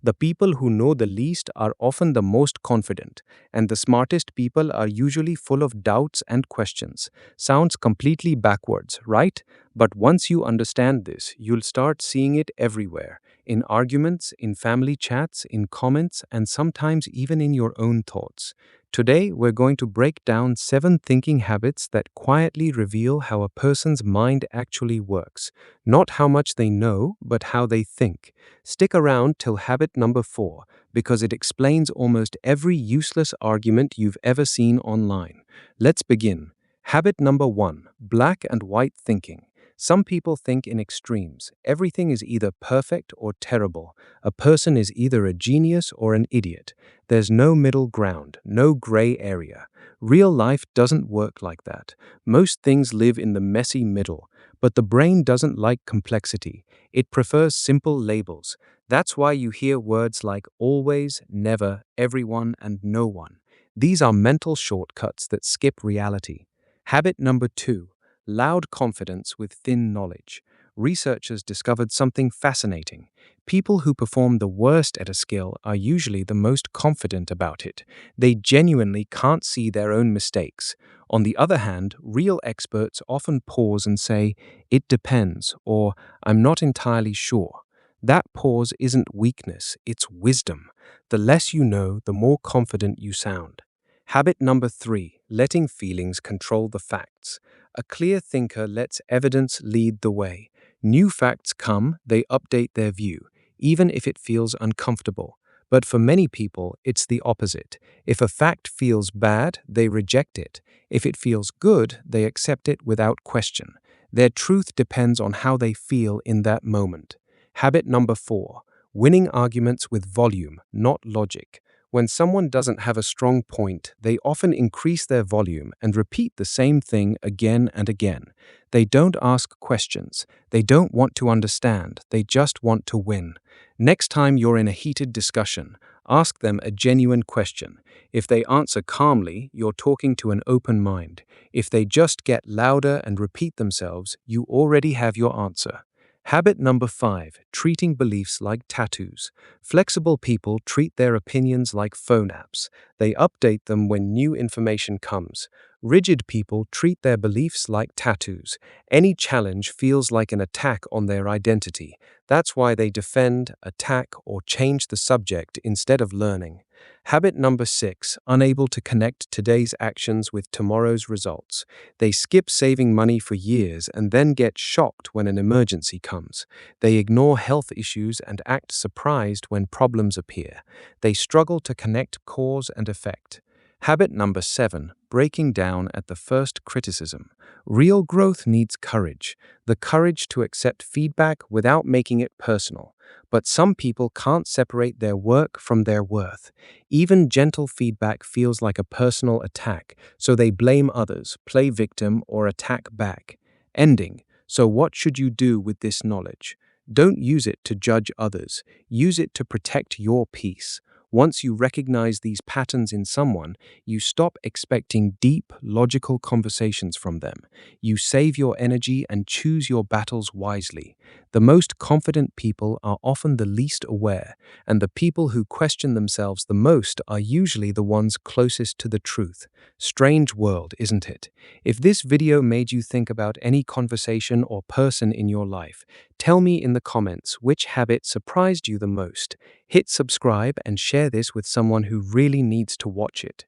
The people who know the least are often the most confident, and the smartest people are usually full of doubts and questions. Sounds completely backwards, right? But once you understand this, you'll start seeing it everywhere in arguments, in family chats, in comments, and sometimes even in your own thoughts. Today, we're going to break down 7 thinking habits that quietly reveal how a person's mind actually works. Not how much they know, but how they think. Stick around till habit number 4, because it explains almost every useless argument you've ever seen online. Let's begin. Habit number 1, black and white thinking. Some people think in extremes. Everything is either perfect or terrible. A person is either a genius or an idiot. There's no middle ground, no gray area. Real life doesn't work like that. Most things live in the messy middle, but the brain doesn't like complexity. It prefers simple labels. That's why you hear words like always, never, everyone, and no one. These are mental shortcuts that skip reality. Habit number 2, loud confidence with thin knowledge. Researchers discovered something fascinating. People who perform the worst at a skill are usually the most confident about it. They genuinely can't see their own mistakes. On the other hand, real experts often pause and say, "It depends," or "I'm not entirely sure." That pause isn't weakness, it's wisdom. The less you know, the more confident you sound. Habit number 3, letting feelings control the facts. A clear thinker lets evidence lead the way. New facts come, they update their view, even if it feels uncomfortable. But for many people, it's the opposite. If a fact feels bad, they reject it. If it feels good, they accept it without question. Their truth depends on how they feel in that moment. Habit number 4, winning arguments with volume, not logic. When someone doesn't have a strong point, they often increase their volume and repeat the same thing again and again. They don't ask questions. They don't want to understand. They just want to win. Next time you're in a heated discussion, ask them a genuine question. If they answer calmly, you're talking to an open mind. If they just get louder and repeat themselves, you already have your answer. Habit number 5, treating beliefs like tattoos. Flexible people treat their opinions like phone apps. They update them when new information comes. Rigid people treat their beliefs like tattoos. Any challenge feels like an attack on their identity. That's why they defend, attack, or change the subject instead of learning. Habit number 6, unable to connect today's actions with tomorrow's results. They skip saving money for years and then get shocked when an emergency comes. They ignore health issues and act surprised when problems appear. They struggle to connect cause and effect. Habit number 7, breaking down at the first criticism. Real growth needs courage, the courage to accept feedback without making it personal. But some people can't separate their work from their worth. Even gentle feedback feels like a personal attack, so they blame others, play victim, or attack back. Ending. So what should you do with this knowledge? Don't use it to judge others. Use it to protect your peace. Once you recognize these patterns in someone, you stop expecting deep, logical conversations from them. You save your energy and choose your battles wisely. The most confident people are often the least aware, and the people who question themselves the most are usually the ones closest to the truth. Strange world, isn't it? If this video made you think about any conversation or person in your life, tell me in the comments which habit surprised you the most. Hit subscribe and share this with someone who really needs to watch it.